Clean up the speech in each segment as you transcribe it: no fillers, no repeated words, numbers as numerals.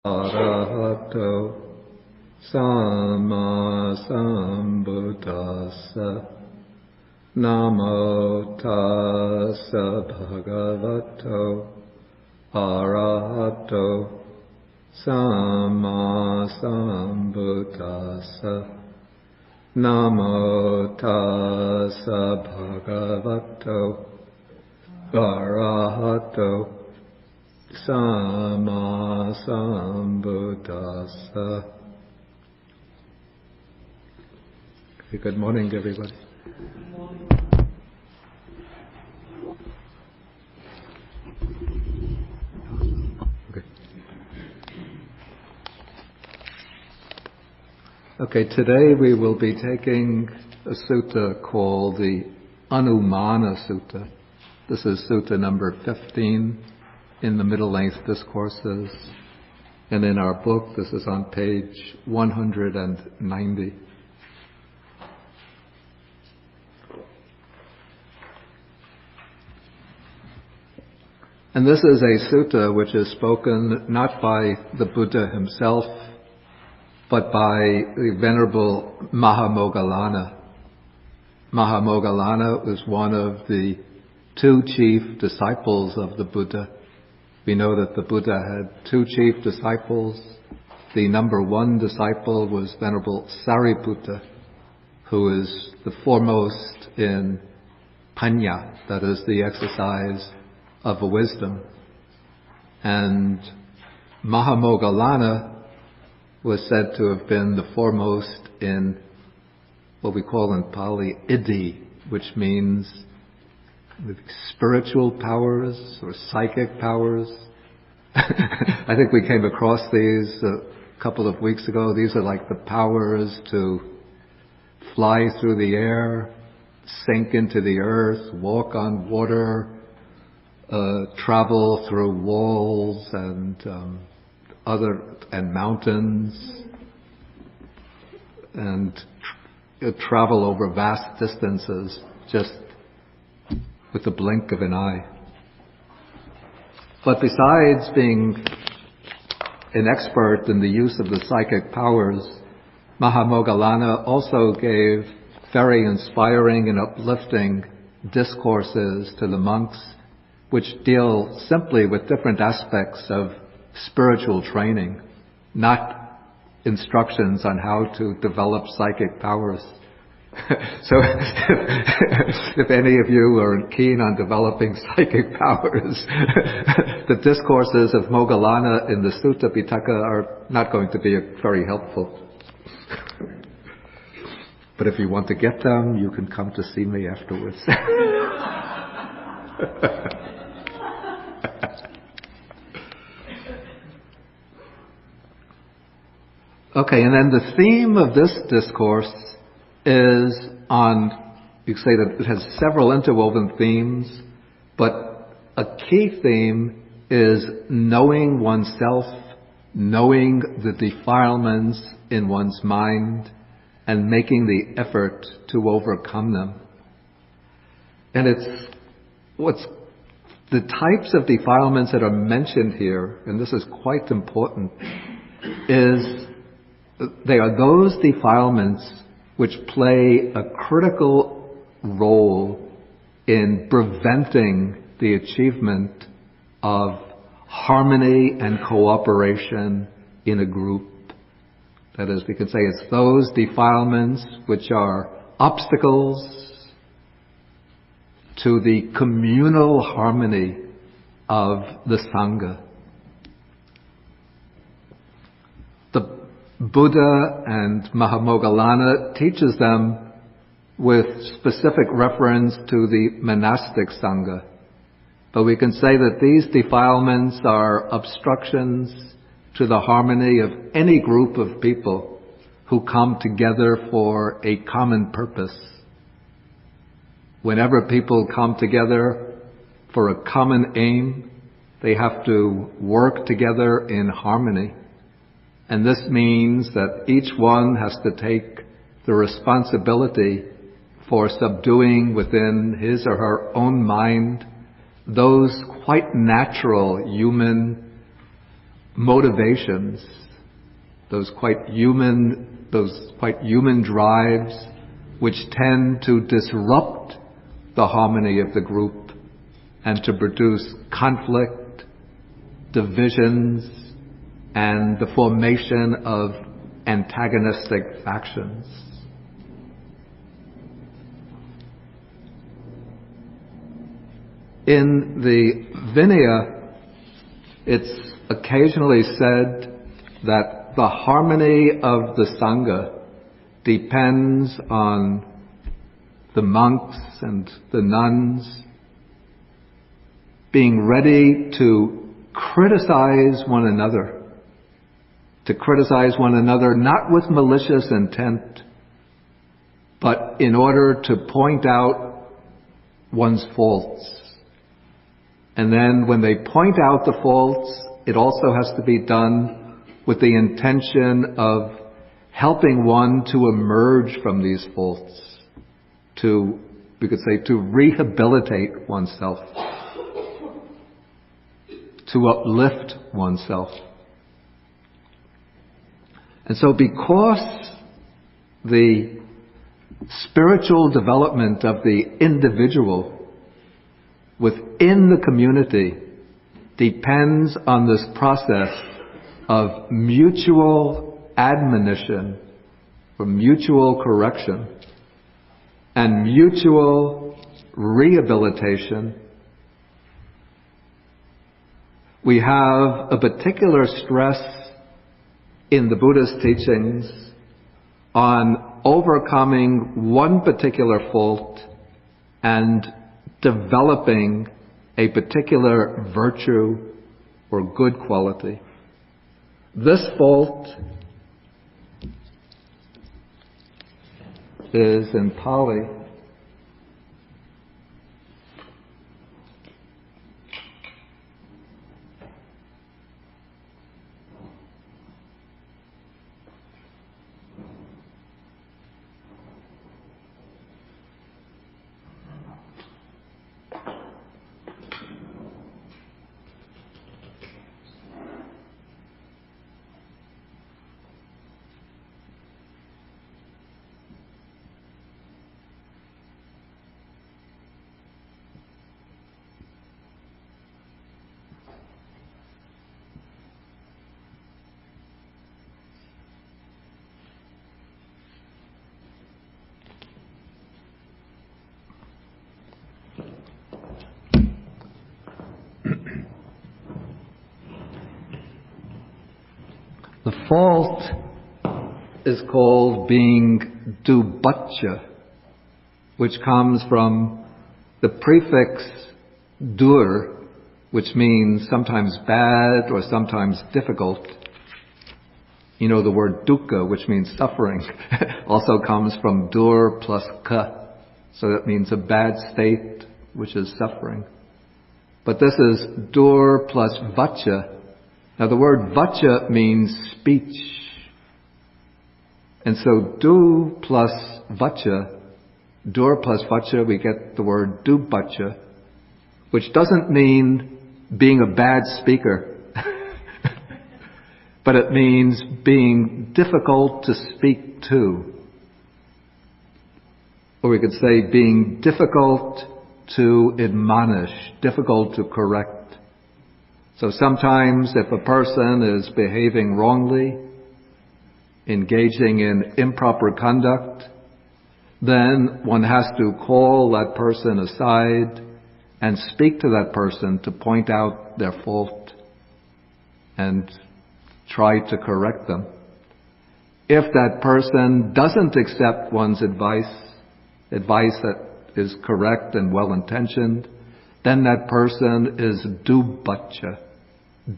Arahato Sama Sambuddhassa Namo Tassa Bhagavato Arahato Sama Sambuddhassa Namo Tassa Bhagavato Arahato Sama Sambuddhassa. Okay, good morning, everybody. Good morning. Okay, today we will be taking a sutta called the Anumana Sutta. This is sutta number 15 in the Middle Length Discourses. And in our book, this is on page 190. And this is a sutta which is spoken not by the Buddha himself, but by the venerable Mahā Moggallāna. Mahā Moggallāna was one of the two chief disciples of the Buddha. We know that the Buddha had two chief disciples. The number one disciple was Venerable Sariputta, who is the foremost in paññā, that is the exercise of wisdom. And Mahā Moggallāna was said to have been the foremost in what we call in Pali iddhi, which means the spiritual powers or psychic powers. I think we came across these a couple of weeks ago. These are like the powers to fly through the air, sink into the earth, walk on water, travel through walls and mountains, and travel over vast distances just with the blink of an eye. But besides being an expert in the use of the psychic powers, Mahā Moggallāna also gave very inspiring and uplifting discourses to the monks, which deal simply with different aspects of spiritual training, not instructions on how to develop psychic powers. So if any of you are keen on developing psychic powers, the discourses of Moggallāna in the Sutta Pitaka are not going to be very helpful. But if you want to get them, you can come to see me afterwards. Okay, and then the theme of this discourse is on, you could say that it has several interwoven themes, but a key theme is knowing oneself, knowing the defilements in one's mind, and making the effort to overcome them. And what's the types of defilements that are mentioned here, and this is quite important, is they are those defilements which play a critical role in preventing the achievement of harmony and cooperation in a group. That is, we can say it's those defilements which are obstacles to the communal harmony of the Sangha. The Buddha and Mahā Moggallāna teaches them with specific reference to the monastic Sangha. But we can say that these defilements are obstructions to the harmony of any group of people who come together for a common purpose. Whenever people come together for a common aim, they have to work together in harmony. And this means that each one has to take the responsibility for subduing within his or her own mind those quite natural human motivations, those quite human drives which tend to disrupt the harmony of the group and to produce conflict, divisions, and the formation of antagonistic factions. In the Vinaya, it's occasionally said that the harmony of the Sangha depends on the monks and the nuns being ready to criticize one another. To criticize one another not with malicious intent, but in order to point out one's faults. And then when they point out the faults, it also has to be done with the intention of helping one to emerge from these faults, to, we could say, to rehabilitate oneself, to uplift oneself. And so because the spiritual development of the individual within the community depends on this process of mutual admonition, or mutual correction, and mutual rehabilitation, we have a particular stress in the Buddha's teachings on overcoming one particular fault and developing a particular virtue or good quality. This fault is in Pali The fault is called being dubbacca, which comes from the prefix dur, which means sometimes bad or sometimes difficult. You know, the word dukkha, which means suffering, also comes from dur plus ka. So that means a bad state, which is suffering. But this is dur plus vacca. Now the word vacca means speech. And so du plus vacca, dur plus vacca, we get the word dubbacca, which doesn't mean being a bad speaker, but it means being difficult to speak to. Or we could say being difficult to admonish, difficult to correct. So sometimes if a person is behaving wrongly, engaging in improper conduct, then one has to call that person aside and speak to that person to point out their fault and try to correct them. If that person doesn't accept one's advice that is correct and well-intentioned, then that person is dubbacca,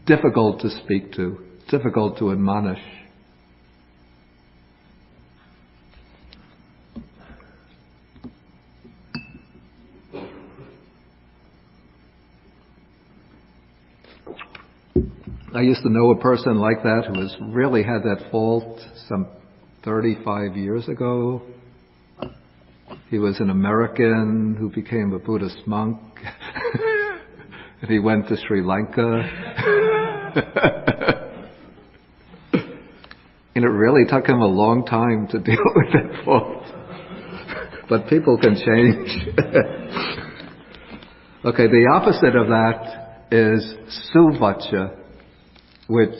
difficult to speak to, difficult to admonish. I used to know a person like that who has really had that fault some 35 years ago. He was an American who became a Buddhist monk. And he went to Sri Lanka. And it really took him a long time to deal with that fault. But people can change. Okay, the opposite of that is suvacha, which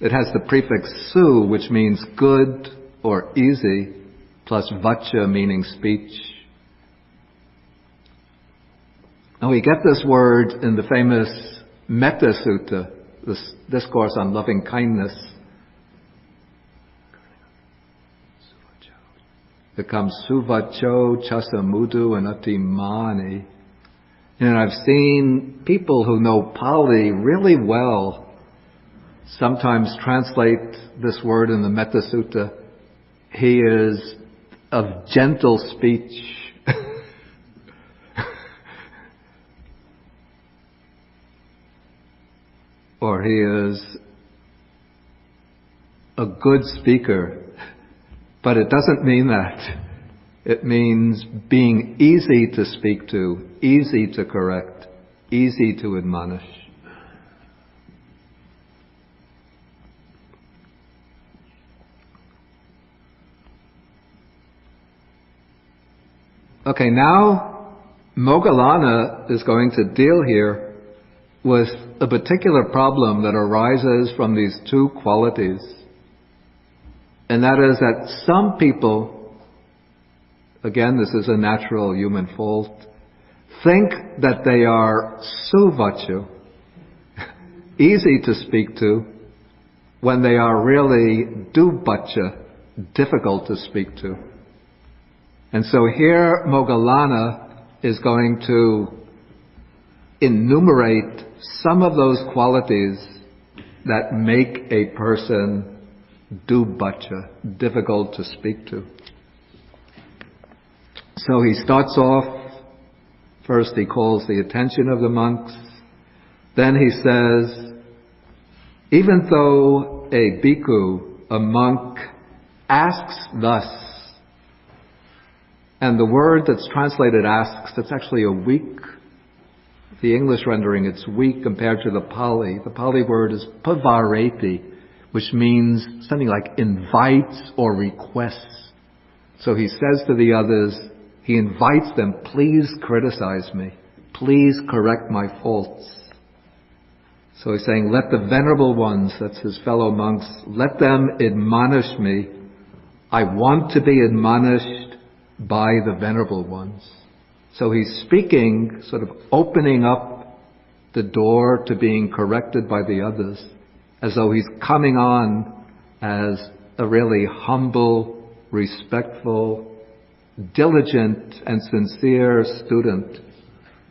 it has the prefix su, which means good or easy, plus vacha meaning speech. And we get this word in the famous Metta Sutta, this discourse on loving kindness. It comes suvacho, chasamudu, and atimani. And I've seen people who know Pali really well sometimes translate this word in the Metta Sutta. He is of gentle speech. Or he is a good speaker. But it doesn't mean that. It means being easy to speak to, easy to correct, easy to admonish. Okay, now Moggallāna is going to deal here with a particular problem that arises from these two qualities. And that is that some people, again, this is a natural human fault, think that they are suvachu, easy to speak to, when they are really dubacha, difficult to speak to. And so here Moggallāna is going to enumerate some of those qualities that make a person dubacha, difficult to speak to. So he starts off, first he calls the attention of the monks, then he says, even though a bhikkhu, a monk, asks thus, and the word that's translated asks, it's actually a weak, the English rendering, it's weak compared to the Pali. The Pali word is pavareti, which means something like invites or requests. So he says to the others, he invites them, please criticize me. Please correct my faults. So he's saying, let the venerable ones, that's his fellow monks, let them admonish me. I want to be admonished by the venerable ones. So he's speaking, sort of opening up the door to being corrected by the others, as though he's coming on as a really humble, respectful, diligent and sincere student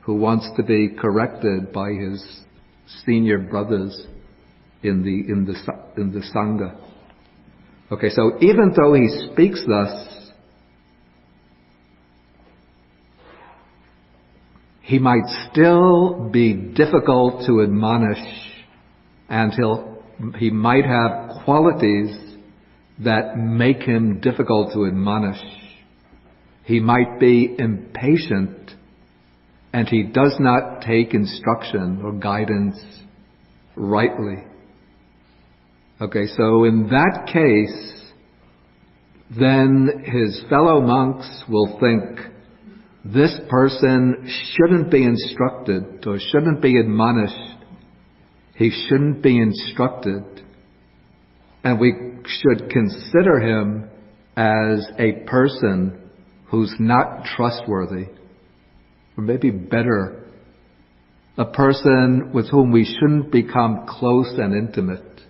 who wants to be corrected by his senior brothers in the Sangha. Okay, so even though he speaks thus, he might still be difficult to admonish, and he might have qualities that make him difficult to admonish. He might be impatient, and he does not take instruction or guidance rightly. Okay, so in that case, then his fellow monks will think, this person shouldn't be instructed or shouldn't be admonished. He shouldn't be instructed. And we should consider him as a person who's not trustworthy. Or maybe better, a person with whom we shouldn't become close and intimate.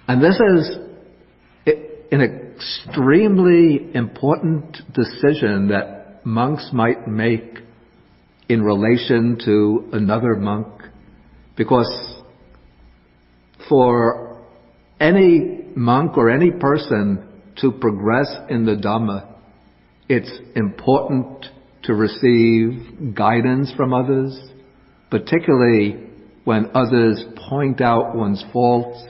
And this is an extremely important decision that monks might make in relation to another monk, because for any monk or any person to progress in the Dhamma, it's important to receive guidance from others, particularly when others point out one's faults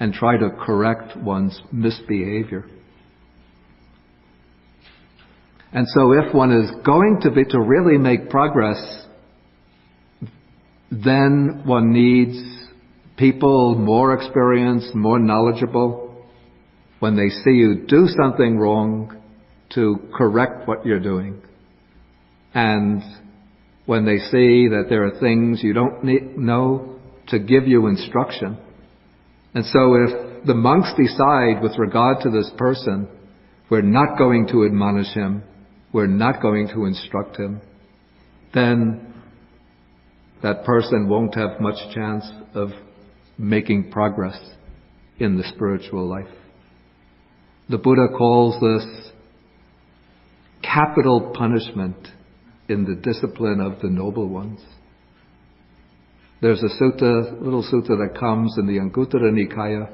and try to correct one's misbehavior. And so if one is going to really make progress, then one needs people more experienced, more knowledgeable, when they see you do something wrong, to correct what you're doing. And when they see that there are things you don't know, to give you instruction. And so if the monks decide with regard to this person, we're not going to admonish him, we're not going to instruct him, then that person won't have much chance of making progress in the spiritual life. The Buddha calls this capital punishment in the discipline of the noble ones. There's a sutta, little sutta that comes in the Anguttara Nikaya,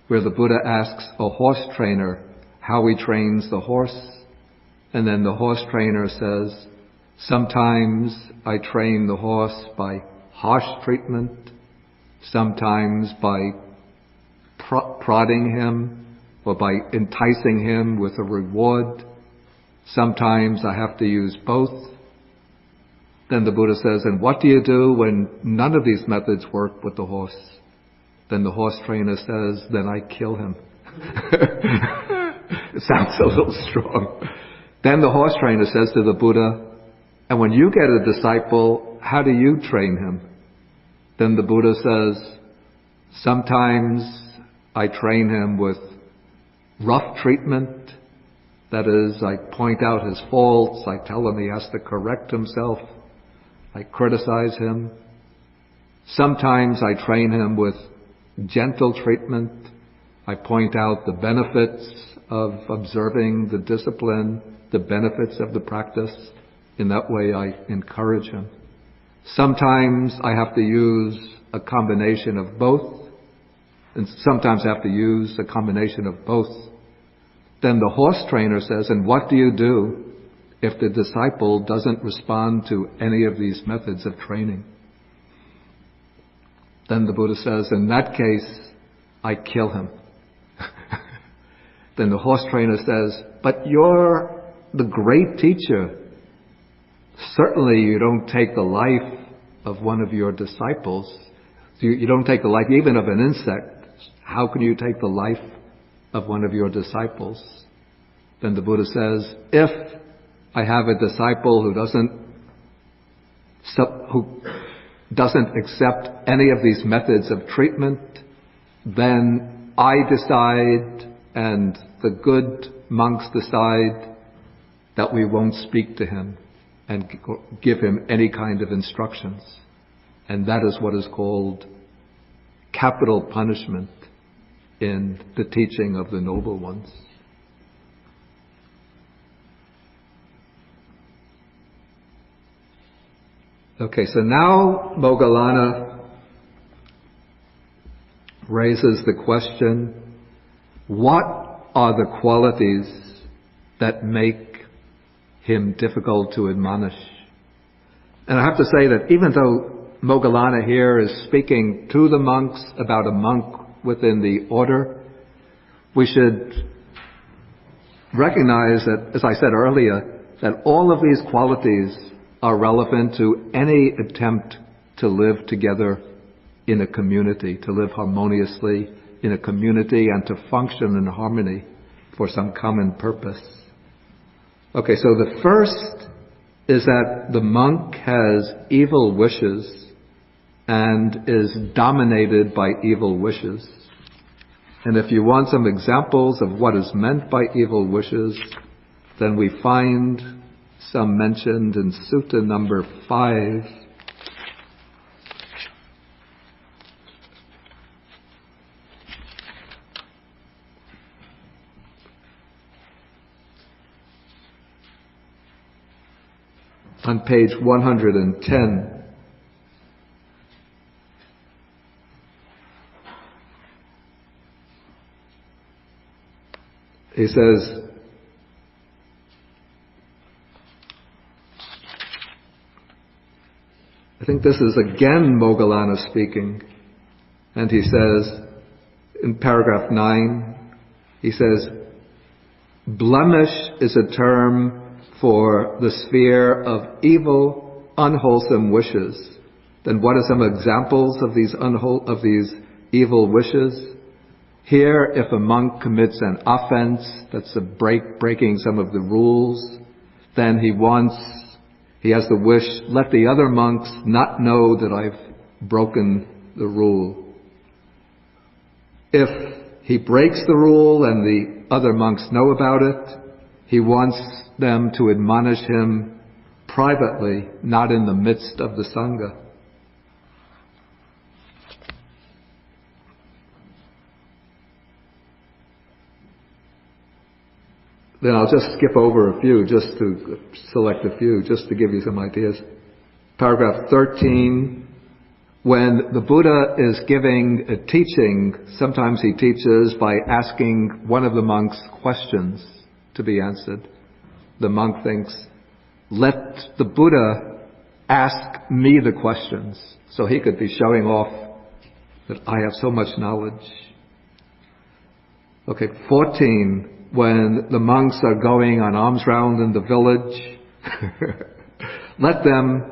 where the Buddha asks a horse trainer how he trains the horse, and then the horse trainer says, sometimes I train the horse by harsh treatment, sometimes by prodding him or by enticing him with a reward. Sometimes I have to use both. Then the Buddha says, and what do you do when none of these methods work with the horse? Then the horse trainer says, then I kill him. It sounds a little strong. Then the horse trainer says to the Buddha, and when you get a disciple, how do you train him? Then the Buddha says, sometimes I train him with rough treatment. That is, I point out his faults, I tell him he has to correct himself, I criticize him. Sometimes I train him with gentle treatment. I point out the benefits of observing the discipline, the benefits of the practice. In that way I encourage him. Sometimes I have to use a combination of both, and sometimes I have to use a combination of both. Then the horse trainer says, and what do you do if the disciple doesn't respond to any of these methods of training? Then the Buddha says, in that case, I kill him. Then the horse trainer says, but you're the great teacher. Certainly you don't take the life of one of your disciples. You don't take the life even of an insect. How can you take the life of one of your disciples? Then the Buddha says, if I have a disciple who doesn't accept any of these methods of treatment, then I decide and the good monks decide that we won't speak to him and give him any kind of instructions. And that is what is called capital punishment in the teaching of the noble ones. Okay, so now Moggallāna raises the question, what are the qualities that make him difficult to admonish? And I have to say that even though Moggallāna here is speaking to the monks about a monk within the order, we should recognize that, as I said earlier, that all of these qualities are relevant to any attempt to live together in a community, to live harmoniously in a community and to function in harmony for some common purpose. Okay, so the first is that the monk has evil wishes and is dominated by evil wishes. And if you want some examples of what is meant by evil wishes, then we find some mentioned in Sutta number 5. On page 110. He says, I think this is again Moggallāna speaking, and he says, in paragraph 9, he says, blemish is a term for the sphere of evil, unwholesome wishes, Then what are some examples of these evil wishes? Here, if a monk commits an offense, that's breaking some of the rules, then he has the wish, let the other monks not know that I've broken the rule. If he breaks the rule and the other monks know about it, he wants them to admonish him privately, not in the midst of the Sangha. Then I'll just skip over a few, just to select a few, just to give you some ideas. Paragraph 13, when the Buddha is giving a teaching, sometimes he teaches by asking one of the monks questions to be answered. The monk thinks, let the Buddha ask me the questions. So he could be showing off that I have so much knowledge. Okay, 14. When the monks are going on alms round in the village, let them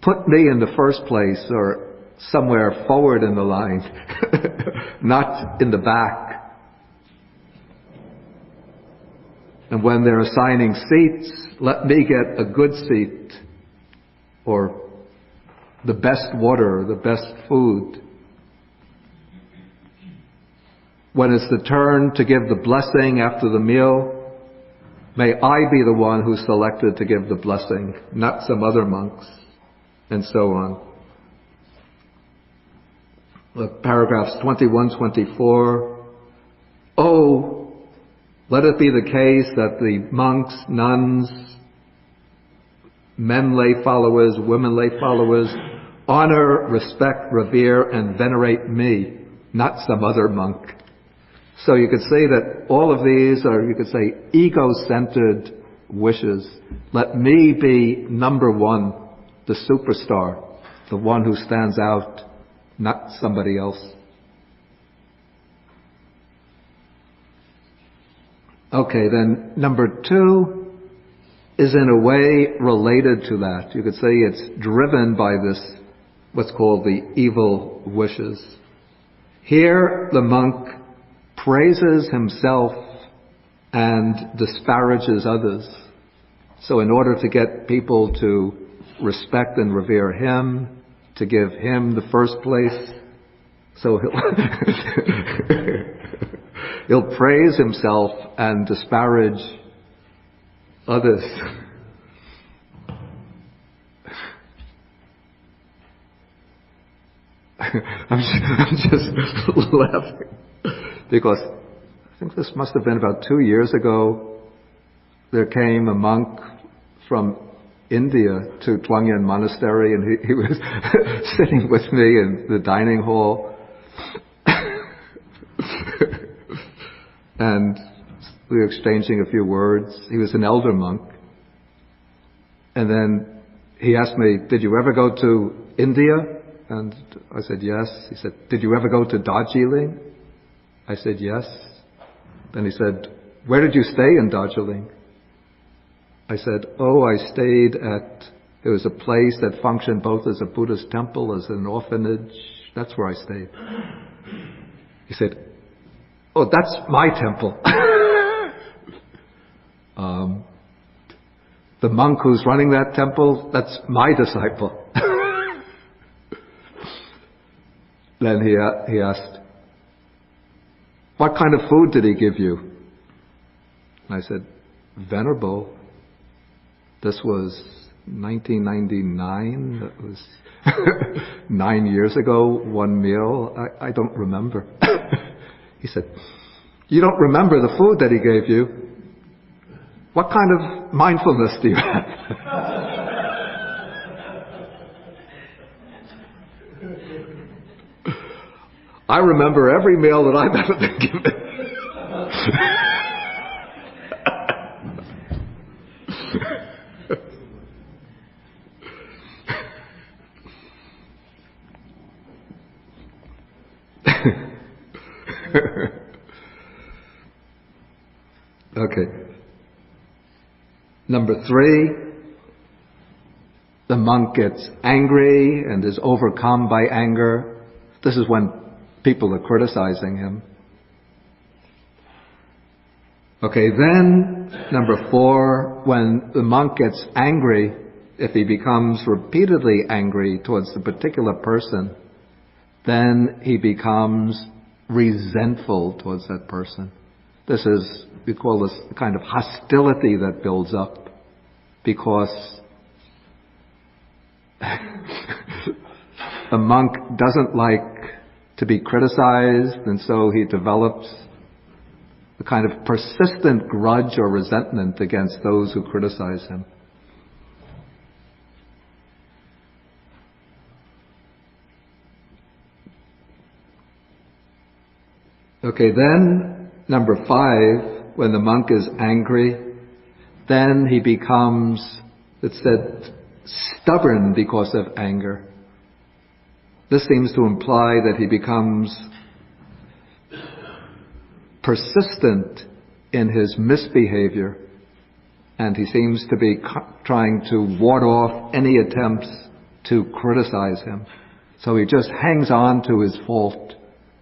put me in the first place or somewhere forward in the line, not in the back. And when they're assigning seats, let me get a good seat or the best water, the best food. When it's the turn to give the blessing after the meal, may I be the one who's selected to give the blessing, not some other monks, and so on. Paragraphs 21, 24. Oh, let it be the case that the monks, nuns, men lay followers, women lay followers, honor, respect, revere, and venerate me, not some other monk. So you could say that all of these are, you could say, ego-centered wishes. Let me be number one, the superstar, the one who stands out, not somebody else. Okay, then number 2 is in a way related to that. You could say it's driven by this, what's called the evil wishes. Here, the monk praises himself and disparages others. So in order to get people to respect and revere him, to give him the first place, so he'll praise himself and disparage others. I'm just laughing. Because I think this must have been about 2 years ago, there came a monk from India to Twangyan Monastery, and he was sitting with me in the dining hall. And we were exchanging a few words. He was an elder monk. And then he asked me, did you ever go to India? And I said, yes. He said, did you ever go to Darjeeling? I said, yes. Then he said, where did you stay in Darjeeling? I said, I stayed it was a place that functioned both as a Buddhist temple, as an orphanage. That's where I stayed. He said, that's my temple. The monk who's running that temple, that's my disciple. Then he asked, what kind of food did he give you? And I said, venerable, this was 1999. That was 9 years ago, one meal. I don't remember. He said, you don't remember the food that he gave you? What kind of mindfulness do you have? I remember every meal that I've ever been given. Okay. Number 3, the monk gets angry and is overcome by anger. This is when people are criticizing him. Okay, then, number 4, when the monk gets angry, if he becomes repeatedly angry towards the particular person, then he becomes resentful towards that person. This is, we call this the kind of hostility that builds up because a monk doesn't like to be criticized, and so he develops a kind of persistent grudge or resentment against those who criticize him. Okay, then, number 5, when the monk is angry, then he becomes, it's said, stubborn because of anger. This seems to imply that he becomes persistent in his misbehavior, and he seems to be trying to ward off any attempts to criticize him. So he just hangs on to his fault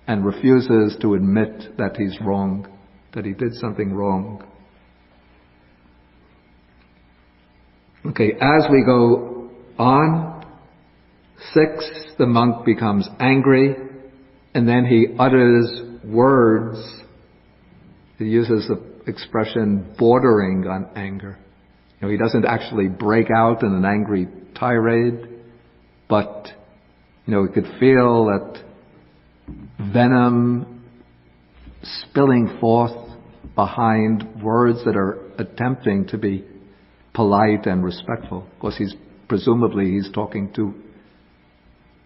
and refuses to admit that he's wrong, that he did something wrong. Okay, as we go on, 6, the monk becomes angry, and then he utters words. He uses the expression bordering on anger. You know, he doesn't actually break out in an angry tirade, but, he could feel that venom spilling forth behind words that are attempting to be polite and respectful. Of course, presumably he's talking to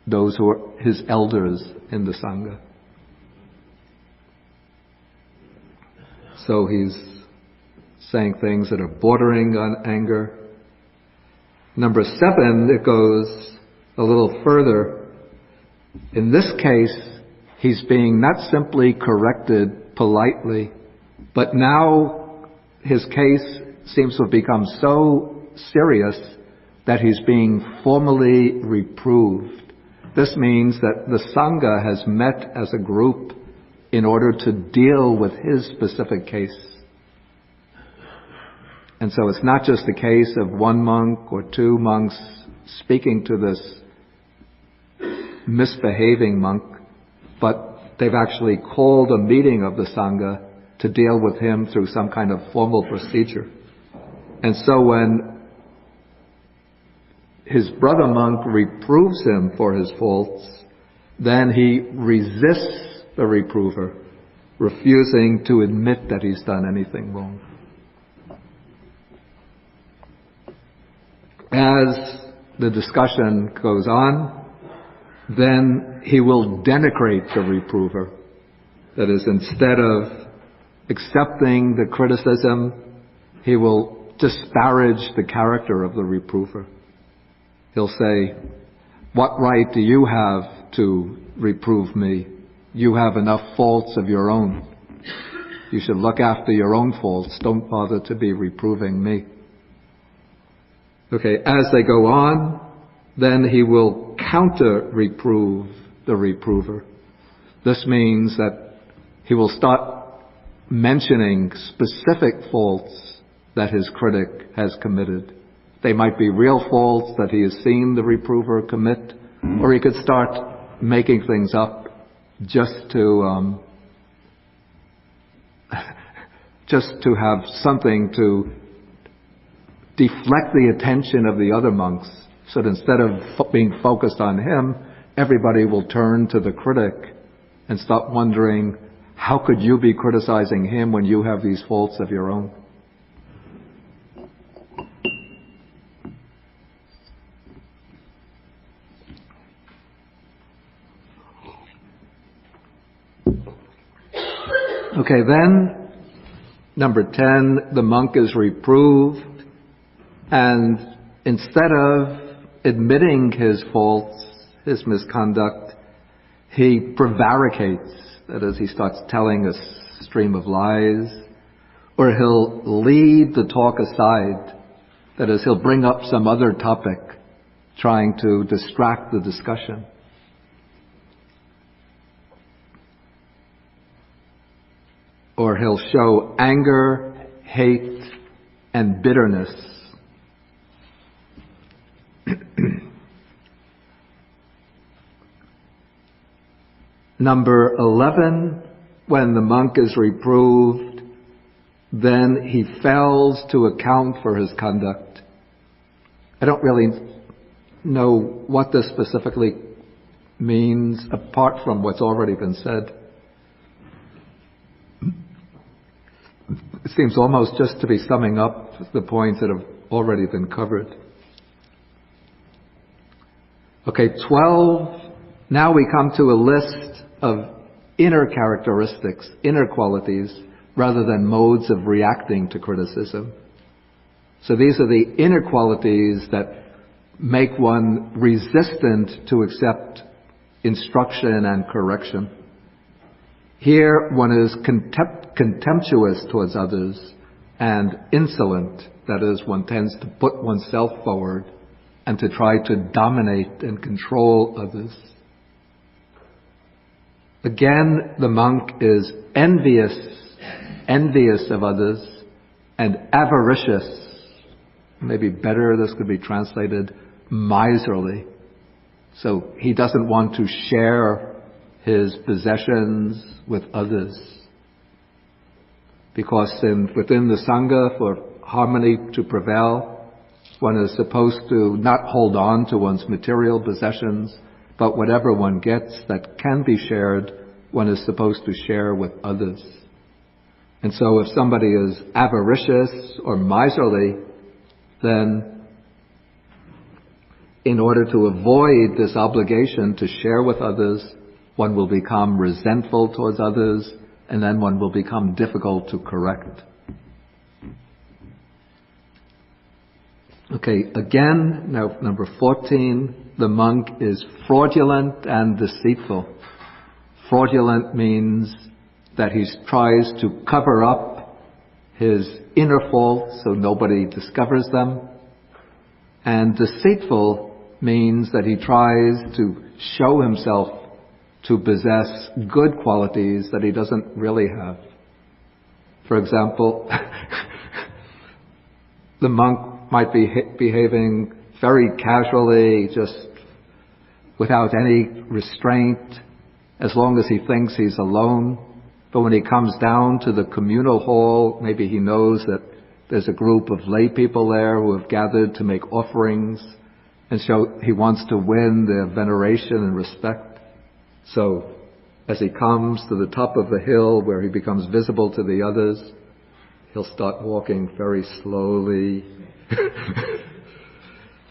those who are his elders in the Sangha. So he's saying things that are bordering on anger. Number 7, it goes a little further. In this case, he's being not simply corrected politely, but now his case seems to have become so serious that he's being formally reproved. This means that the Sangha has met as a group in order to deal with his specific case. And so it's not just a case of one monk or 2 monks speaking to this misbehaving monk, but they've actually called a meeting of the Sangha to deal with him through some kind of formal procedure. And so when his brother monk reproves him for his faults, then he resists the reprover, refusing to admit that he's done anything wrong. As the discussion goes on, then he will denigrate the reprover. That is, instead of accepting the criticism, he will disparage the character of the reprover. He'll say, "What right do you have to reprove me? You have enough faults of your own. You should look after your own faults. Don't bother to be reproving me." Okay, as they go on, then he will counter-reprove the reprover. This means that he will start mentioning specific faults that his critic has committed. They might be real faults that he has seen the reprover commit, or he could start making things up just to have something to deflect the attention of the other monks, so that instead of being focused on him, everybody will turn to the critic and start wondering, how could you be criticizing him when you have these faults of your own? Okay, then, number 10, the monk is reproved, and instead of admitting his faults, his misconduct, he prevaricates. That is, he starts telling a stream of lies, or he'll lead the talk aside. That is, he'll bring up some other topic trying to distract the discussion. Or he'll show anger, hate, and bitterness. Number 11, when the monk is reproved, then he fails to account for his conduct. I don't really know what this specifically means, apart from what's already been said. It seems almost just to be summing up the points that have already been covered. Okay, 12. Now we come to a list of inner characteristics, inner qualities, rather than modes of reacting to criticism. So these are the inner qualities that make one resistant to accept instruction and correction. Here one is contemptuous towards others and insolent. That is, one tends to put oneself forward and to try to dominate and control others. Again, the monk is envious of others, and avaricious. Maybe better, this could be translated miserly. So he doesn't want to share his possessions with others. Because within the Sangha, for harmony to prevail, one is supposed to not hold on to one's material possessions, but whatever one gets that can be shared, one is supposed to share with others. And so if somebody is avaricious or miserly, then in order to avoid this obligation to share with others, one will become resentful towards others, and then one will become difficult to correct. Okay, again, now number 14, the monk is fraudulent and deceitful. Fraudulent means that he tries to cover up his inner faults so nobody discovers them. And deceitful means that he tries to show himself to possess good qualities that he doesn't really have. For example, the monk might be behaving very casually, just without any restraint, as long as he thinks he's alone. But when he comes down to the communal hall, maybe he knows that there's a group of lay people there who have gathered to make offerings, and so he wants to win their veneration and respect. So as he comes to the top of the hill where he becomes visible to the others, he'll start walking very slowly,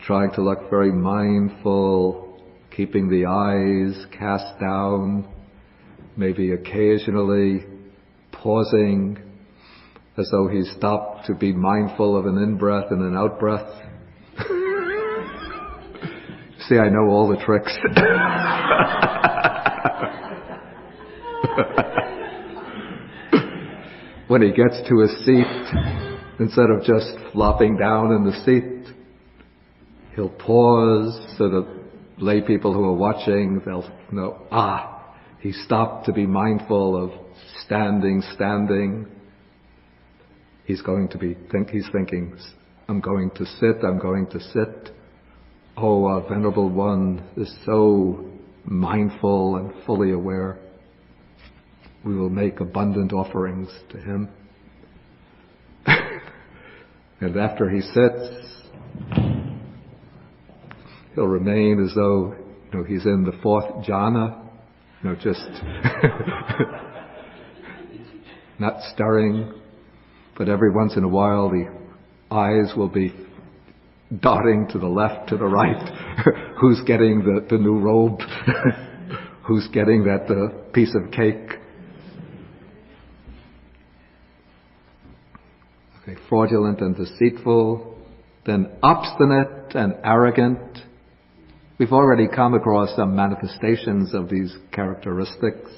trying to look very mindful, keeping the eyes cast down, maybe occasionally pausing as though he stopped to be mindful of an in-breath and an out-breath. See, I know all the tricks. When he gets to a seat, instead of just flopping down in the seat, he'll pause so that lay people who are watching, they'll know, he stopped to be mindful of standing. He's thinking, I'm going to sit. Oh, our venerable one is so mindful and fully aware. We will make abundant offerings to him. And after he sits, he'll remain as though, he's in the fourth jhana, just not stirring. But every once in a while, the eyes will be darting to the left, to the right. Who's getting the new robe? Who's getting that piece of cake? Okay, fraudulent and deceitful. Then obstinate and arrogant. We've already come across some manifestations of these characteristics.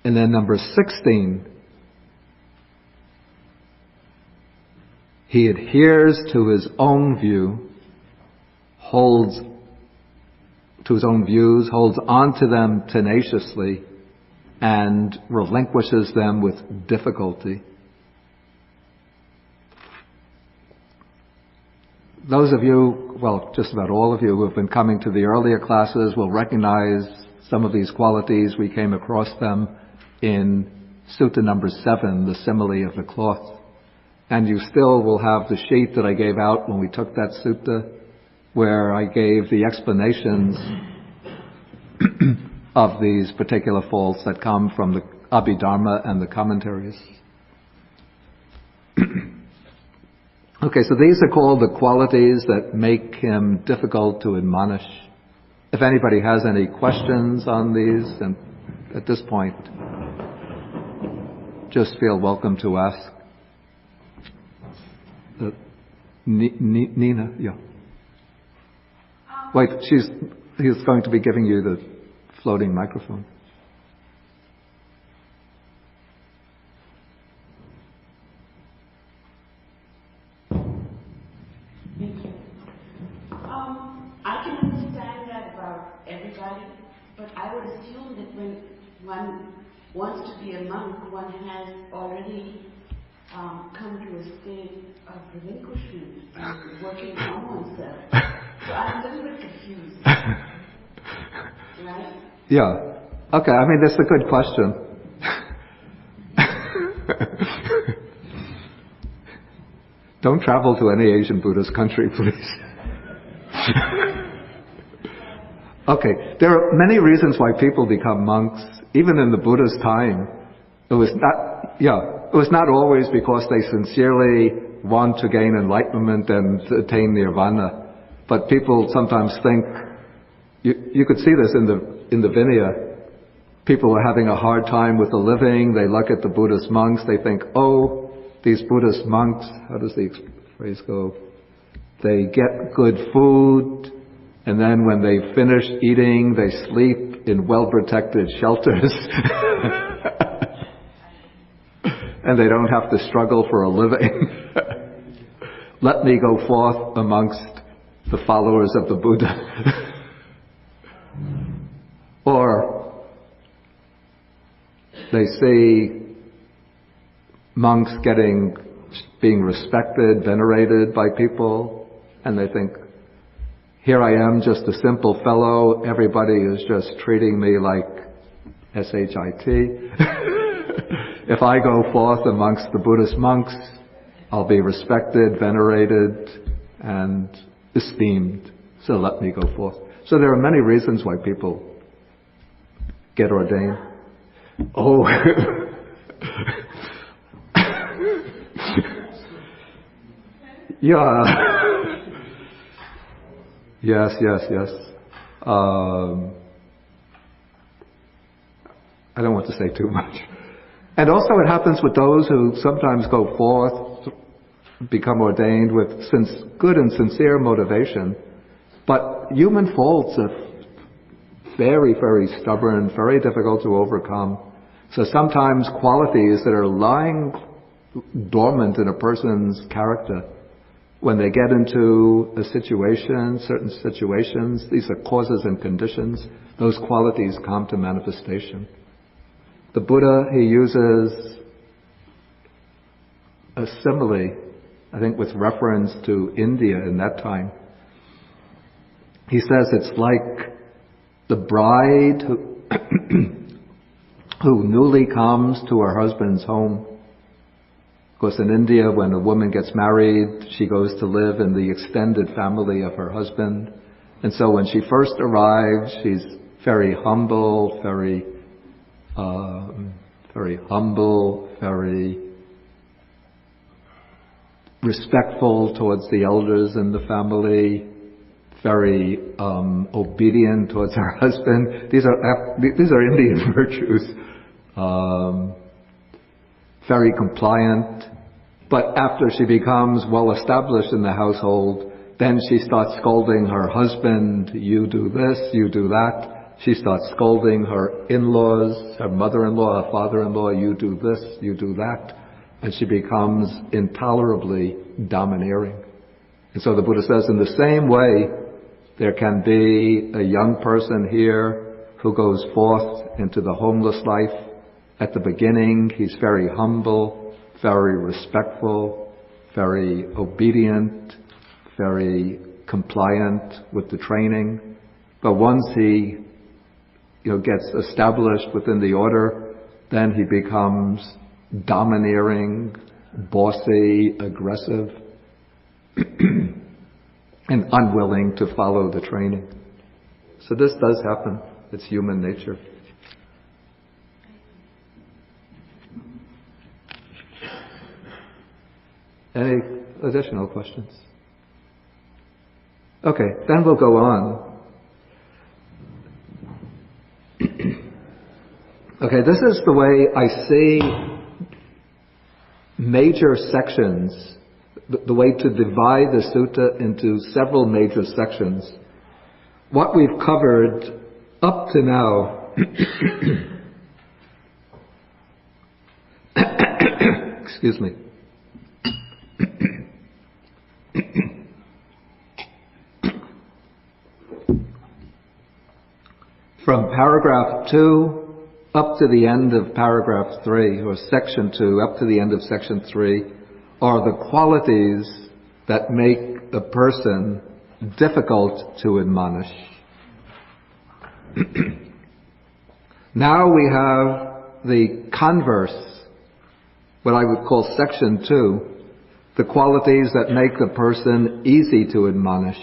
And then number 16, he adheres to his own view holds to his own views, holds on to them tenaciously, and relinquishes them with difficulty. Those of you, well, just about all of you who have been coming to the earlier classes will recognize some of these qualities. We came across them in Sutta number 7, the simile of the cloth. And you still will have the sheet that I gave out when we took that sutta, where I gave the explanations of these particular faults that come from the Abhidharma and the commentaries. Okay, so these are called the qualities that make him difficult to admonish. If anybody has any questions on these, and at this point, just feel welcome to ask. Nina, yeah. Wait, he's going to be giving you the floating microphone. Thank you. I can understand that about everybody, but I would assume that when one wants to be a monk, one has already come to a state of relinquishment and working on oneself. So I'm a little bit confused. Right? Yeah. Okay, I mean, that's a good question. Don't travel to any Asian Buddhist country, please. Okay, there are many reasons why people become monks. Even in the Buddha's time, it was not always because they sincerely want to gain enlightenment and attain nirvana. But people sometimes think, you could see this in the Vinaya. People are having a hard time with the living. They look at the Buddhist monks. They think, oh, these Buddhist monks, how does the phrase go? They get good food, and then when they finish eating, they sleep in well-protected shelters. And they don't have to struggle for a living. Let me go forth amongst the followers of the Buddha. Or they see monks being respected, venerated by people, and they think, here I am, just a simple fellow, everybody is just treating me like SHIT. If I go forth amongst the Buddhist monks, I'll be respected, venerated, and esteemed. So let me go forth. So there are many reasons why people get ordained. Oh. Yeah. Yes. I don't want to say too much. And also it happens with those who sometimes go forth, become ordained with good and sincere motivation, but human faults are very, very stubborn, very difficult to overcome. So sometimes qualities that are lying dormant in a person's character, when they get into a situation, certain situations, these are causes and conditions, those qualities come to manifestation. The Buddha, he uses a simile, I think with reference to India in that time. He says it's like the bride who newly comes to her husband's home. Of course, in India, when a woman gets married, she goes to live in the extended family of her husband. And so when she first arrives, she's very humble, very respectful towards the elders in the family, very obedient towards her husband. These are Indian virtues. Very compliant. But after she becomes well established in the household, then she starts scolding her husband, you do this, you do that. She starts scolding her in-laws, her mother-in-law, her father-in-law, you do this, you do that. And she becomes intolerably domineering. And so the Buddha says, in the same way, There can be a young person here who goes forth into the homeless life. At the beginning, he's very humble, very respectful, very obedient, very compliant with the training. But once he gets established within the order, then he becomes domineering, bossy, aggressive, and unwilling to follow the training. So this does happen. It's human nature. Any additional questions? Okay, then we'll go on. Okay, this is the way I see major sections, the way to divide the sutta into several major sections. What we've covered up to now, excuse me, from paragraph 2 up to the end of paragraph 3, or section 2 up to the end of section 3, are the qualities that make a person difficult to admonish. Now we have the converse, what I would call section 2, the qualities that make the person easy to admonish.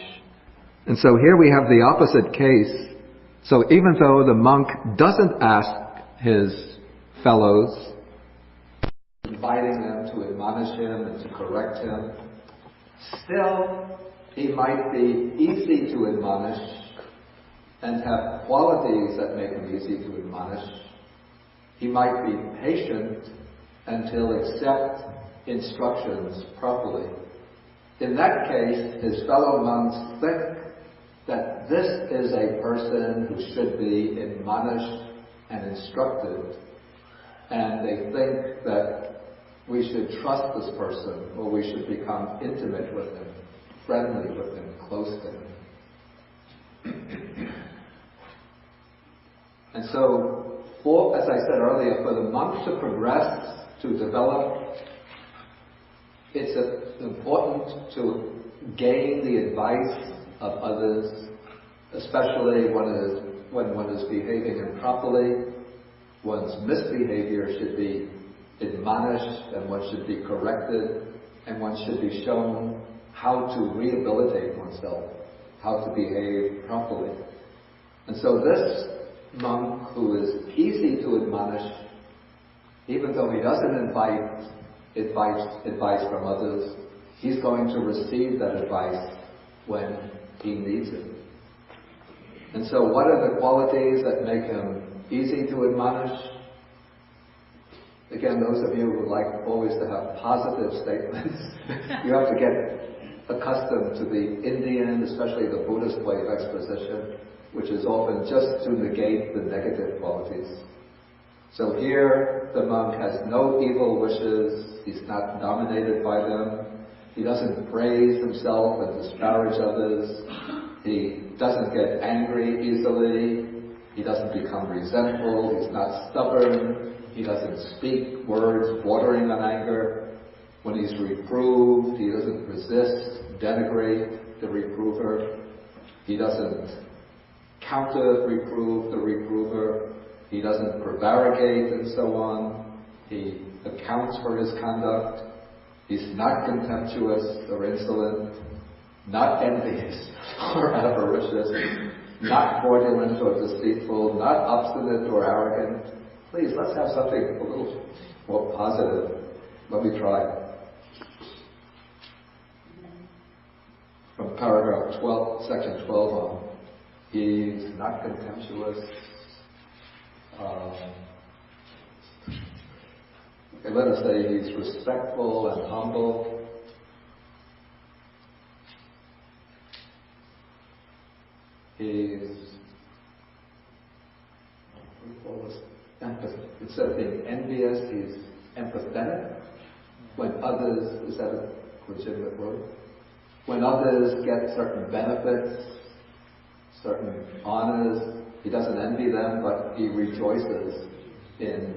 And so here we have the opposite case. So even though the monk doesn't ask his fellows, inviting them to admonish him and to correct him, still he might be easy to admonish and have qualities that make him easy to admonish. He might be patient and he'll accept instructions properly. In that case, his fellow monks think that this is a person who should be admonished and instructed, and they think that we should trust this person, or we should become intimate with him, friendly with him, close to him. And so, as I said earlier, for the monk to progress, to develop, it's important to gain the advice of others, especially when one is behaving improperly. One's misbehavior should be admonished, and one should be corrected, and one should be shown how to rehabilitate oneself, how to behave properly. And so this monk, who is easy to admonish, even though he doesn't invite advice from others, he's going to receive that advice when he needs it. And so what are the qualities that make him easy to admonish? Again, those of you who like always to have positive statements, you have to get accustomed to the Indian, especially the Buddhist way of exposition, which is often just to negate the negative qualities. So here, the monk has no evil wishes, he's not dominated by them, he doesn't praise himself and disparage others, he doesn't get angry easily, he doesn't become resentful, he's not stubborn, he doesn't speak words bordering on anger. When he's reproved, he doesn't resist, denigrate the reprover, he doesn't counter-reprove the reprover, he doesn't prevaricate and so on, he accounts for his conduct, he's not contemptuous or insolent, not envious or avaricious, not fraudulent or deceitful, not obstinate or arrogant. Please, let's have something a little more positive. Let me try. From paragraph 12, section 12 on. He's not contemptuous. Let us say he's respectful and humble. He's, what do you call this? Instead of being envious, he's empathetic. When others, is that a legitimate word? When others get certain benefits, certain honors. He doesn't envy them, but he rejoices in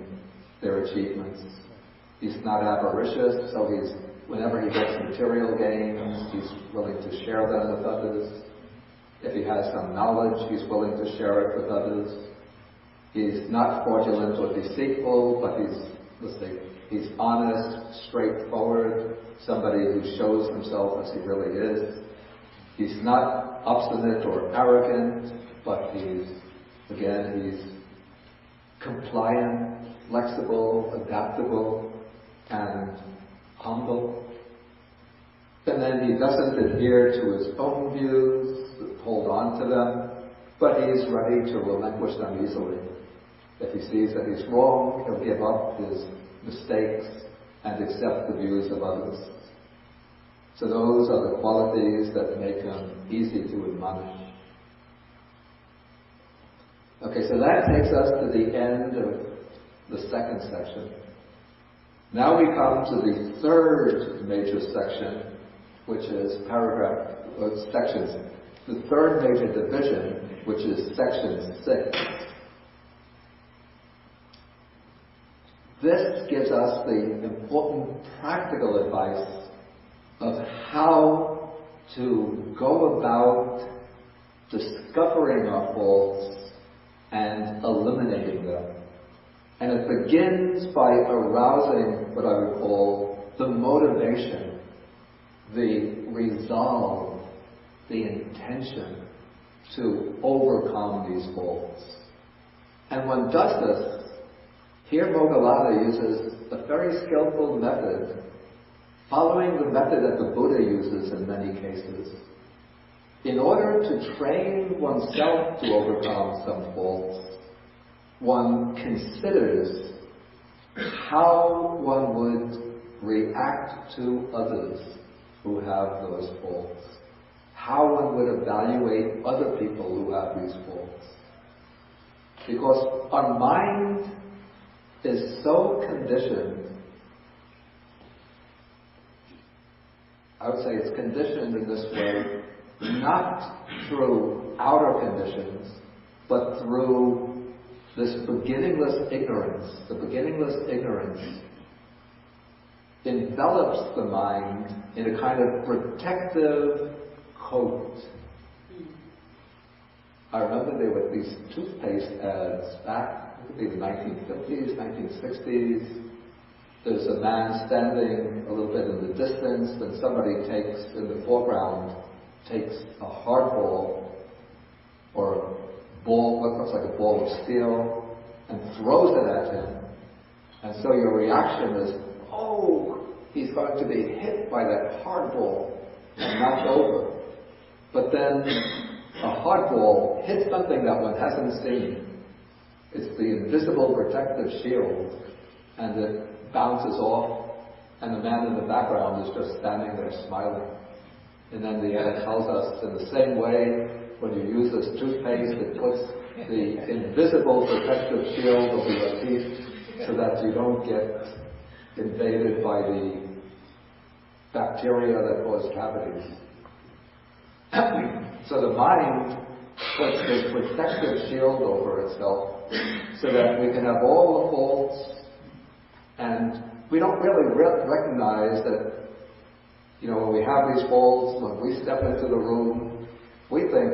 their achievements. He's not avaricious, so whenever he gets material gains, he's willing to share them with others. If he has some knowledge, he's willing to share it with others. He's not fraudulent or deceitful, but he's honest, straightforward, somebody who shows himself as he really is. He's not obstinate or arrogant, but he's compliant, flexible, adaptable, and humble. And then he doesn't adhere to his own views, hold on to them, but he's ready to relinquish them easily. If he sees that he's wrong, he'll give up his mistakes and accept the views of others. So those are the qualities that make him easy to admonish. Okay, so that takes us to the end of the second section. Now we come to the third major section, which is sections. The third major division, which is section 6. This gives us the important practical advice of how to go about discovering our faults and eliminating them. And it begins by arousing what I would call the motivation, the resolve, the intention to overcome these faults. And one does this. Here Moggallāna uses a very skillful method, following the method that the Buddha uses in many cases. In order to train oneself to overcome some faults, one considers how one would react to others who have those faults, how one would evaluate other people who have these faults. Because our mind is so conditioned, I would say it's conditioned in this way, not through outer conditions, but through this beginningless ignorance. The beginningless ignorance envelops the mind in a kind of protective coat. I remember there were these toothpaste ads back in the 1950s, 1960s. There's a man standing a little bit in the distance, and somebody takes, in the foreground, takes a hard ball or a ball, what looks like a ball of steel, and throws it at him. And so your reaction is, oh, he's going to be hit by that hard ball and knocked over. But then a hard ball hits something that one hasn't seen. It's the invisible protective shield, and it bounces off, and the man in the background is just standing there smiling. And then the ad tells us, in the same way, when you use this toothpaste, it puts the invisible protective shield over your teeth so that you don't get invaded by the bacteria that cause cavities. So the mind puts this protective shield over itself so that we can have all the faults, and we don't really recognize that, when we have these faults, when we step into the room, we think,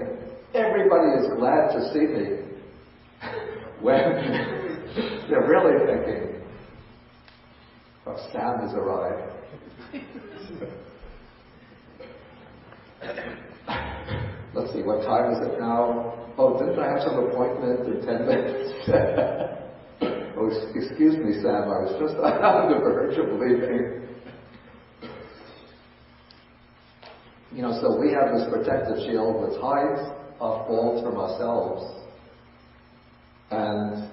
everybody is glad to see me. When they're really thinking, oh, Sam has arrived. Let's see, what time is it now? Oh, didn't I have some appointment in 10 minutes? Oh, excuse me, Sam, I was just on the verge of leaving. So we have this protective shield which hides our faults from ourselves. And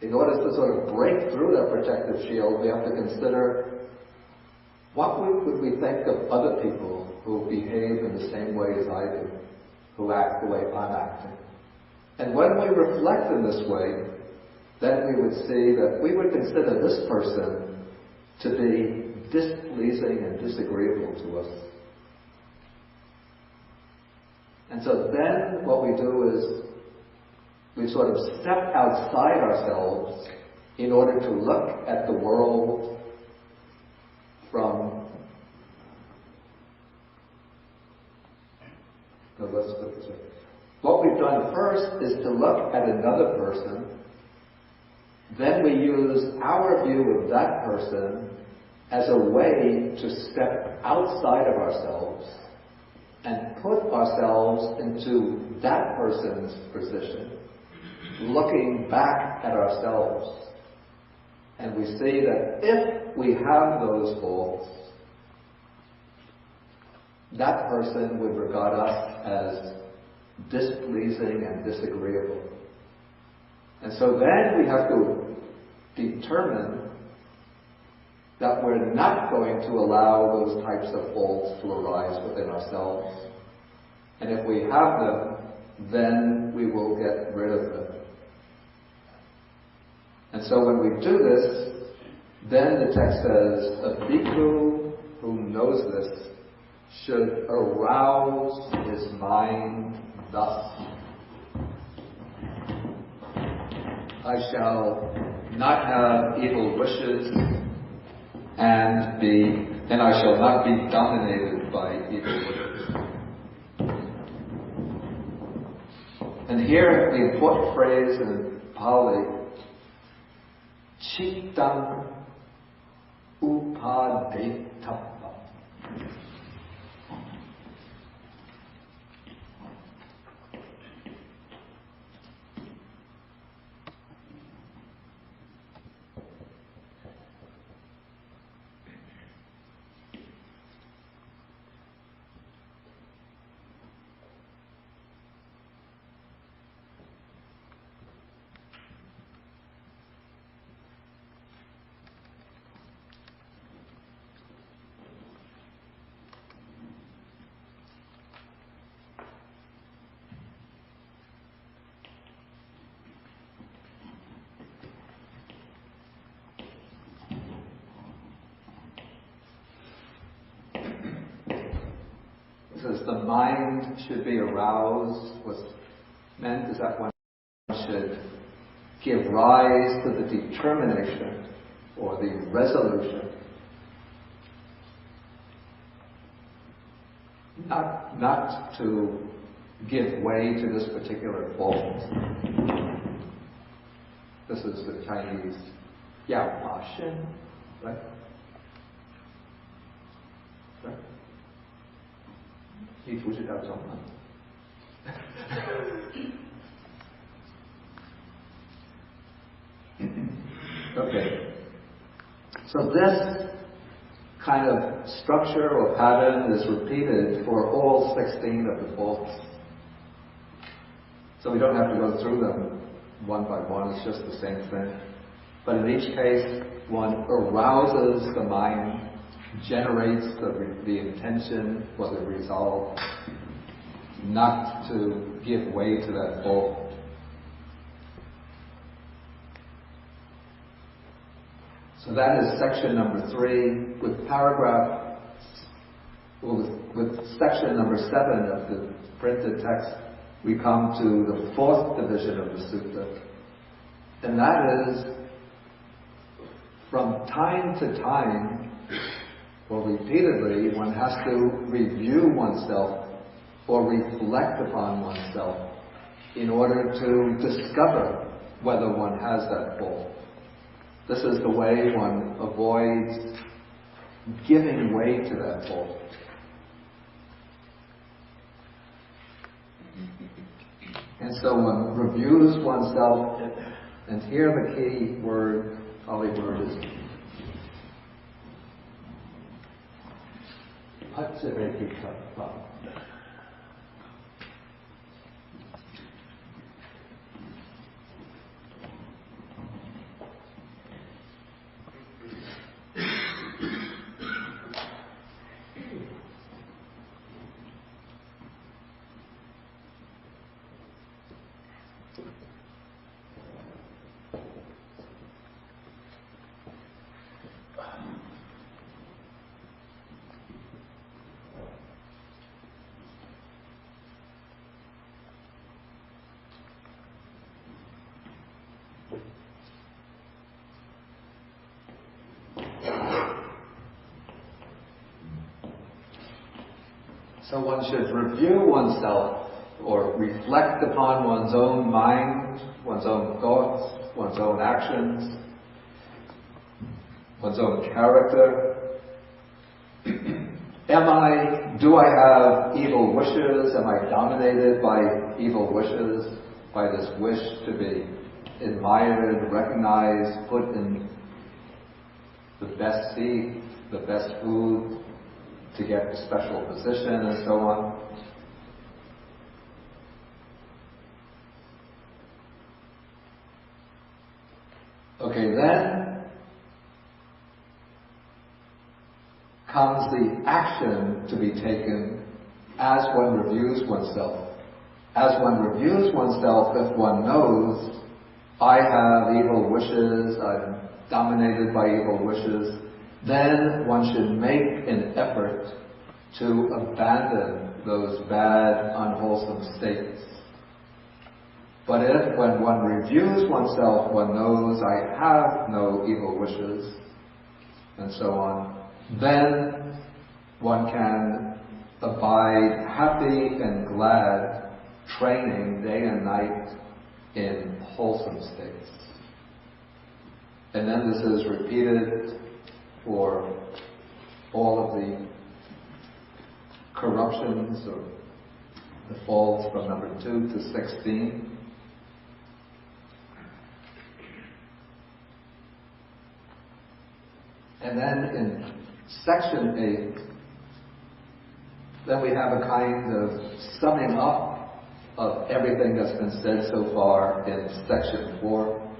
in order to sort of break through that protective shield, we have to consider what would we think of other people who behave in the same way as I do, who act the way I'm acting. And when we reflect in this way, then we would see that we would consider this person to be displeasing and disagreeable to us. And so then what we do is we sort of step outside ourselves in order to look at the world from, no, let's put it this way. What we've done first is to look at another person, then we use our view of that person as a way to step outside of ourselves and put ourselves into that person's position, looking back at ourselves. And we see that if we have those faults, that person would regard us as displeasing and disagreeable. And so then we have to determine that we're not going to allow those types of faults to arise within ourselves. And if we have them, then we will get rid of them. And so when we do this, then the text says, a bhikkhu who knows this should arouse his mind thus. I shall not have evil wishes and I shall not be dominated by evil wishes. And here the important phrase in Pali, Chittam upadetappa. Says the mind should be aroused. What's meant is that one should give rise to the determination or the resolution not to give way to this particular fault. This is the Chinese Yao Ma Shen, right? Right? 你不知道中文。Okay. So this kind of structure or pattern is repeated for all 16 of the faults. So we don't have to go through them one by one, it's just the same thing. But in each case, one arouses the mind, generates the intention or the resolve not to give way to that fault. So that is section number 3. With section number 7 of the printed text, we come to the 4th division of the sutta. And that is, from time to time, or repeatedly, one has to review oneself or reflect upon oneself in order to discover whether one has that fault. This is the way one avoids giving way to that fault. And so one reviews oneself, and here the key word, Pali word is Paccavekkhappa. So one should review oneself or reflect upon one's own mind, one's own thoughts, one's own actions, one's own character. Do I have evil wishes? Am I dominated by evil wishes? By this wish to be admired, recognized, put in the best seat, the best food, to get a special position and so on. Okay, then comes the action to be taken as one reviews oneself. As one reviews oneself, if one knows, I have evil wishes, I'm dominated by evil wishes, then one should make an effort to abandon those bad, unwholesome states. But if, when one reviews oneself, one knows I have no evil wishes, and so on, then one can abide happy and glad, training day and night in wholesome states. And then this is repeated for all of the corruptions or the faults from number 2 to 16. And then in section 8, then we have a kind of summing up of everything that's been said so far in section 4.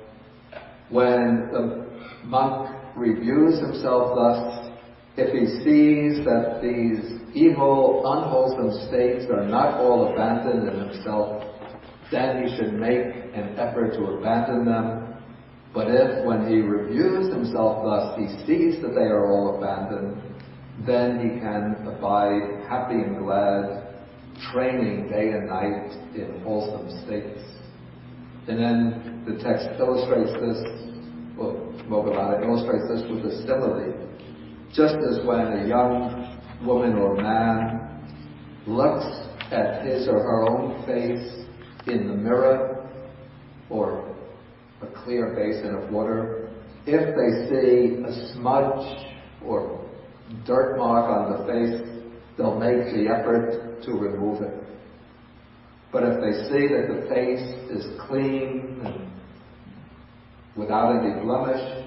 When the monk reviews himself thus, if he sees that these evil, unwholesome states are not all abandoned in himself, then he should make an effort to abandon them. But if, when he reviews himself thus, he sees that they are all abandoned, then he can abide happy and glad, training day and night in wholesome states. And then the text illustrates this, well, Moggallāna illustrates this with a simile. Just as when a young woman or man looks at his or her own face in the mirror or a clear basin of water, if they see a smudge or dirt mark on the face, they'll make the effort to remove it. But if they see that the face is clean and without any blemish,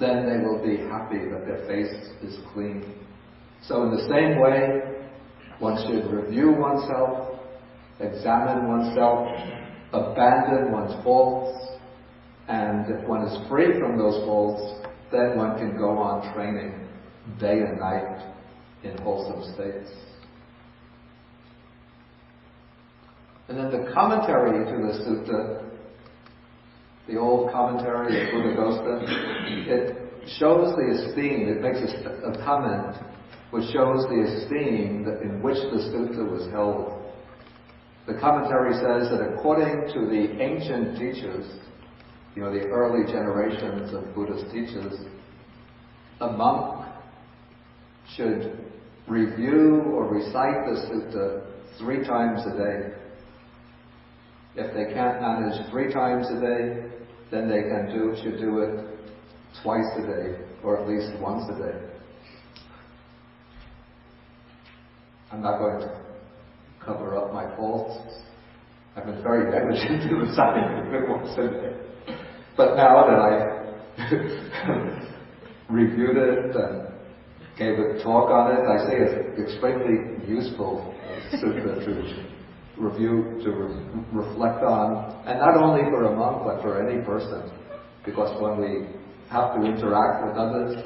then they will be happy that their face is clean. So in the same way, one should review oneself, examine oneself, abandon one's faults, and if one is free from those faults, then one can go on training day and night in wholesome states. And then the commentary to the sutta, the old commentary of Buddhaghosa, it shows the esteem, it makes a comment which shows the esteem in which the sutta was held. The commentary says that according to the ancient teachers, the early generations of Buddhist teachers, a monk should review or recite the sutta 3 times a day. If they can't manage 3 times a day, then they should do it twice a day, or at least once a day. I'm not going to cover up my faults. I've been very negligent in reciting it once a day. But now that I reviewed it and gave a talk on it, I see it's extremely useful sutta to review, to reflect on, and not only for a monk, but for any person. Because when we have to interact with others,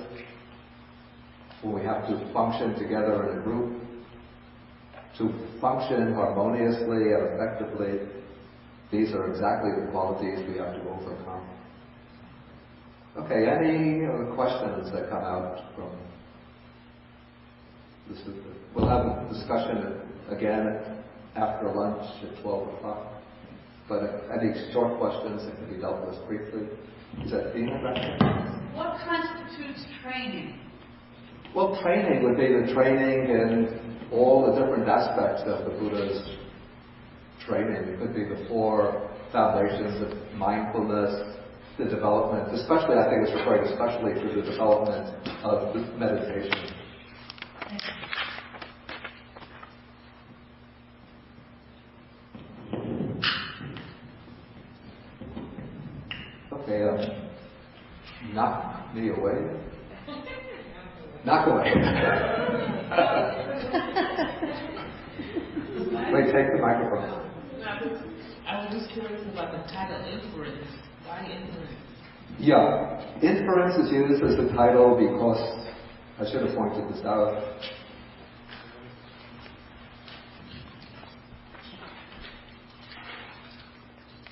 when we have to function together in a group, to function harmoniously and effectively, these are exactly the qualities we have to overcome. Okay, any other questions that come out from this? We'll have a discussion again after lunch at 12 o'clock. But if any short questions that can be dealt with briefly. Is that Dina back there? What constitutes training? Well, training would be the training in all the different aspects of the Buddha's training. It could be the 4 foundations of mindfulness, the development, especially, I think it's referring especially to the development of meditation. Okay, knock me away. Knock away. Wait, take the microphone. I was just curious about the title Inference. Why Inference? Yeah, Inference is used as the title because, I should have pointed this out.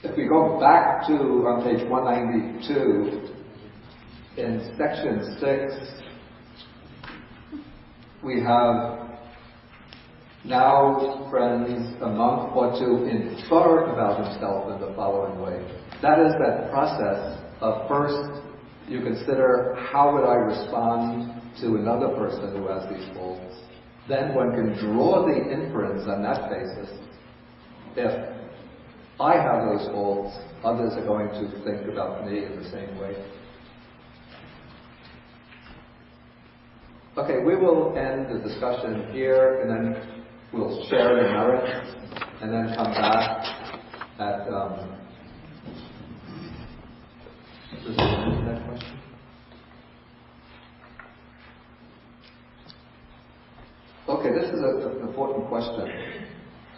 If we go back to, on page 192, in section 6, we have, now, friends, a monk ought to infer about himself in the following way. That is that process of first you consider how would I respond to another person who has these faults. Then one can draw the inference on that basis. If I have those faults, others are going to think about me in the same way. Okay, we will end the discussion here, and then we'll share the merits, and then come back at is that question? Okay, this is an important question.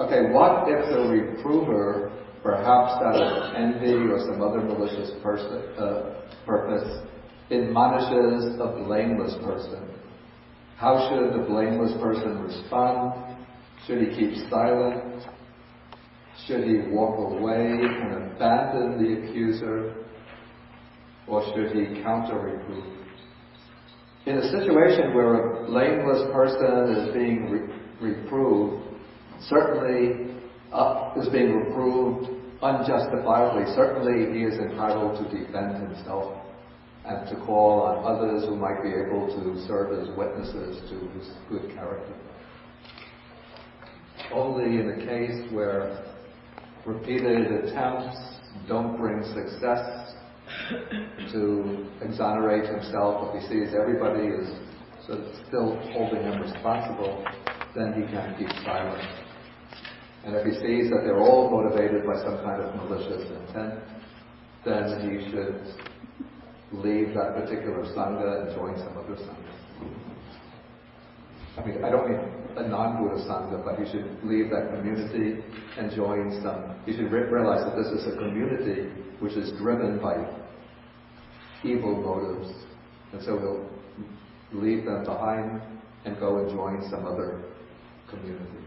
Okay, what if the reprover, perhaps out of envy or some other malicious purpose, admonishes a blameless person? How should the blameless person respond? Should he keep silent? Should he walk away and abandon the accuser? Or should he counter-reprove? In a situation where a blameless person is being reproved, certainly is being reproved unjustifiably, certainly he is entitled to defend himself and to call on others who might be able to serve as witnesses to his good character. Only in a case where repeated attempts don't bring success to exonerate himself, if he sees everybody is sort of still holding him responsible, then he can keep silent. And if he sees that they're all motivated by some kind of malicious intent, then he should leave that particular sangha and join some other sangha. I mean, I don't mean a non-Buddha sangha, but he should leave that community and join some. He should realize that this is a community which is driven by evil motives, and so he'll leave them behind and go and join some other community.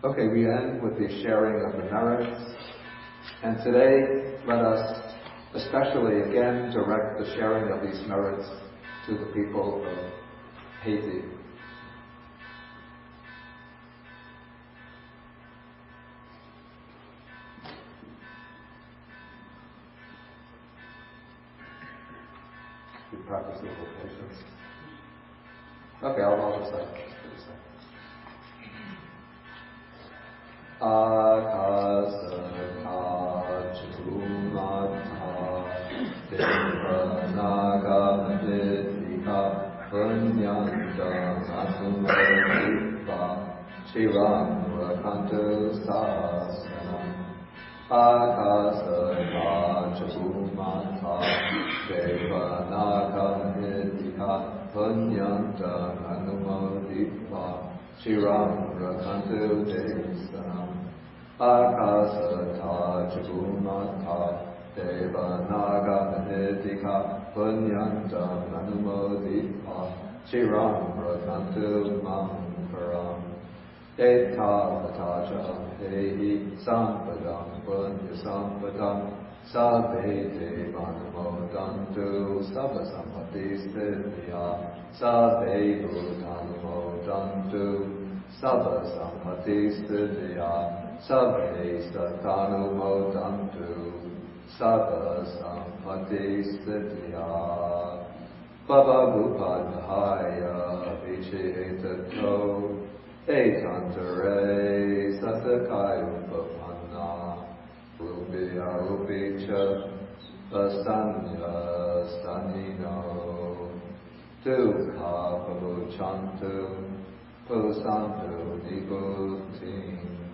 Okay, we end with the sharing of the merits, and today let us especially again direct the sharing of these merits to the people of Haiti. We practice little patience. Okay, I'll just say. Akasata Chagumata Deva Naga Nidika Punyantam Anumodipa Chiram Rakantu Mankaram Eta Pataja Hehi Sampadam Punya Sampadam Sabbe Devanumodantu Sabba Sampati Siddhya Sabbe Bhutanumodantu Sabba Sampati Siddhya Sabbe Sattvanumodantu Sabba Sampati Siddhya. Bhavagupadhaya vichihitato etantare satakayupapanna rupiya rupicha vasanya stanino dukha pavuchantu pusantu nibutin.